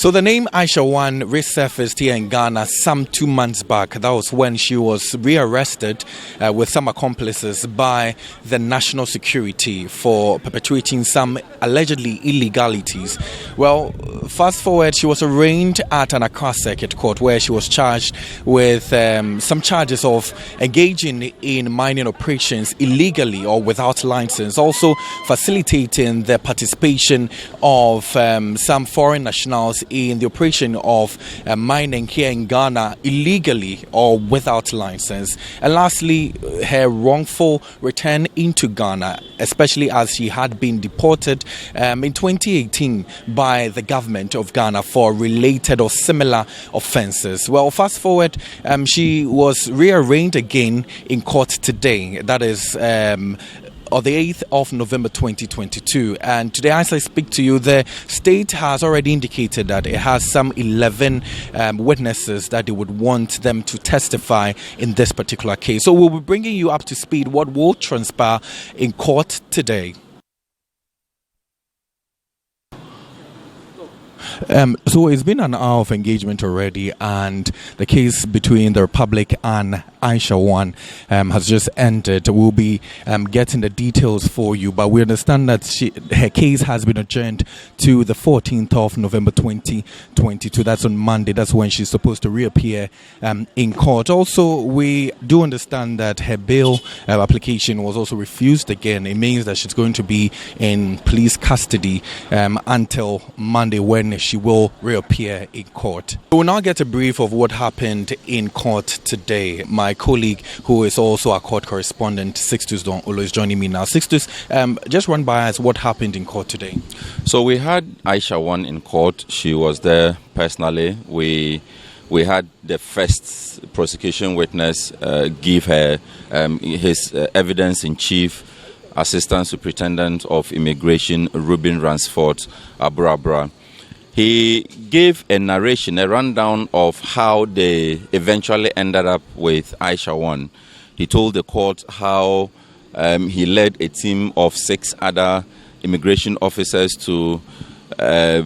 So the name Aisha Huang resurfaced here in Ghana some 2 months back. That was when she was rearrested with some accomplices by the national security for perpetuating some allegedly illegalities. Well, fast forward, she was arraigned at an Accra Circuit Court where she was charged with some charges of engaging in mining operations illegally or without license, also facilitating the participation of some foreign nationals in the operation of mining here in Ghana illegally or without license. And lastly, her wrongful return into Ghana, especially as she had been deported in 2018 by the government of Ghana for related or similar offences. Well, fast forward, she was rearraigned again in court today. That is on the 8th of November 2022. And today, as I speak to you, the state has already indicated that it has some 11 witnesses that they would want them to testify in this particular case. So we'll be bringing you up to speed what will transpire in court today. So it's been an hour of engagement already, and the case between the Republic and Aisha Huang has just ended. We'll be getting the details for you, but we understand that her case has been adjourned to the 14th of November 2022. That's on Monday. That's when she's supposed to reappear in court. Also, we do understand that her bail application was also refused again. It means that she's going to be in police custody until Monday, when she will reappear in court. We will now get a brief of what happened in court today. My colleague, who is also a court correspondent, Sixtus Don Olo, is joining me now. Sixtus, just run by us what happened in court today. So we had Aisha Huang in court. She was there personally. We had the first prosecution witness give her his evidence in chief, Assistant Superintendent of Immigration Ruben Ransford Abrabra. He gave a narration, a rundown of how they eventually ended up with Aisha Huang. He told the court how he led a team of 6 other immigration officers to a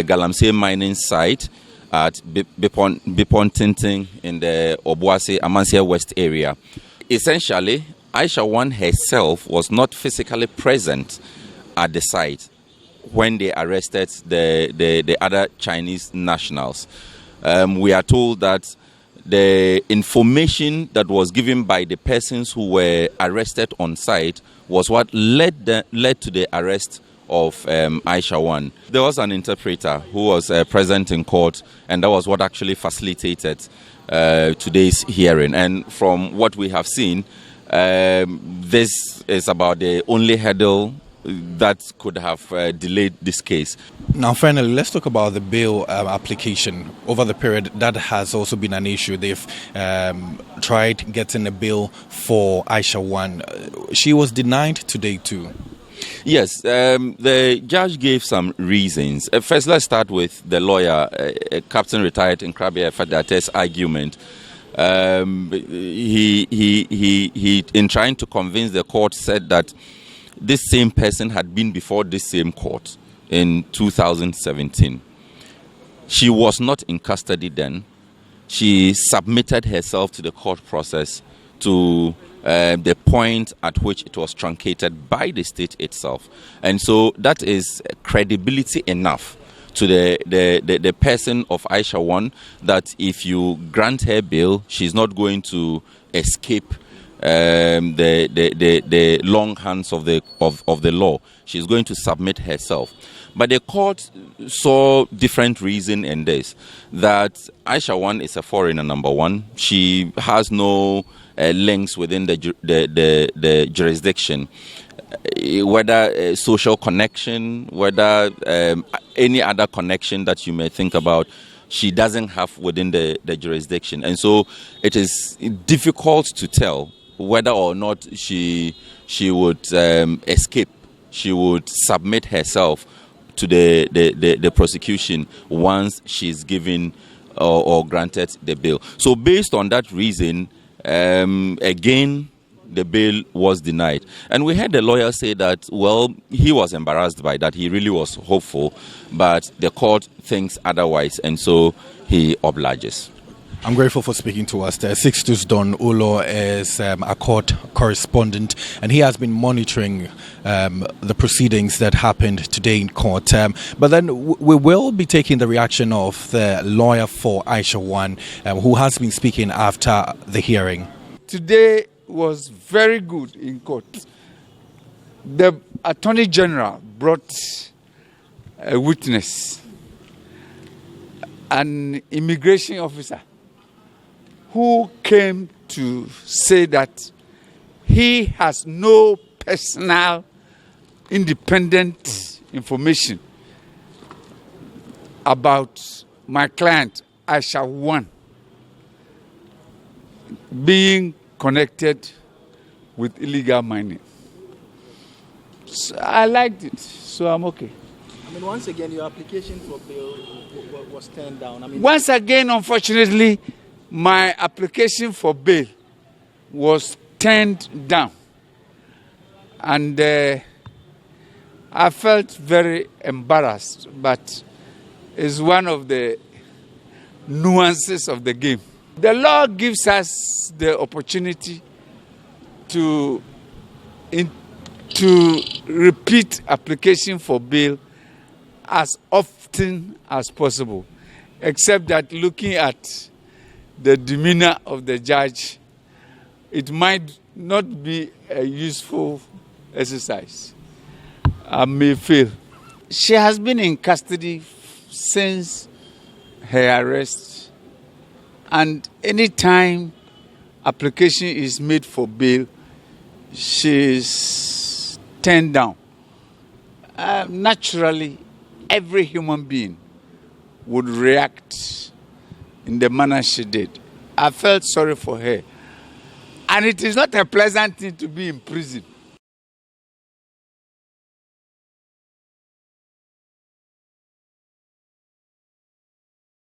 galamsey mining site at Bipon Tinting in the Obuasi Amansia West area. Essentially, Aisha Huang herself was not physically present at the site when they arrested the other Chinese nationals. We are told that the information that was given by the persons who were arrested on site was what led to the arrest of Aisha Huang. There was an interpreter who was present in court, and that was what actually facilitated today's hearing. And from what we have seen, this is about the only hurdle that could have delayed this case. Now, finally, let's talk about the bail application. Over the period, that has also been an issue. They've tried getting a bail for Aisha Huang. She was denied today too. Yes, the judge gave some reasons. First, let's start with the lawyer, Captain Retired in Krabia Fadate's argument. He, in trying to convince the court, said that this same person had been before this same court in 2017. She was not in custody then. She submitted herself to the court process to the point at which it was truncated by the state itself. And so that is credibility enough to the person of Aisha Huang that if you grant her bail, she's not going to escape the long hands of the law. She's going to submit herself. But the court saw different reason in this, that Aisha Huang is a foreigner, number one. She has no links within the jurisdiction, whether social connection, whether any other connection that you may think about, she doesn't have within the jurisdiction. And so it is difficult to tell whether or not she would escape, she would submit herself to the prosecution once she's given or granted the bail. So based on that reason, again, the bail was denied. And we heard the lawyer say that, well, he was embarrassed by that. He really was hopeful, but the court thinks otherwise, and so he obliges. I'm grateful for speaking to us. Sixtus Don Ulo is a court correspondent, and he has been monitoring the proceedings that happened today in court. But then we will be taking the reaction of the lawyer for Aisha Huang, who has been speaking after the hearing. Today was very good in court. The Attorney General brought a witness, an immigration officer, who came to say that he has no personal independent information about my client, Aisha Huang, being connected with illegal mining. So I liked it, so I'm okay. I mean, once again, your application for bail was turned down. Once again, unfortunately, my application for bail was turned down. And I felt very embarrassed, but it's one of the nuances of the game. The law gives us the opportunity to repeat application for bail as often as possible, except that looking at the demeanor of the judge, it might not be a useful exercise. I may fail. She has been in custody since her arrest, and anytime application is made for bail, she is turned down. Naturally, every human being would react in the manner she did. I felt sorry for her. And it is not a pleasant thing to be in prison.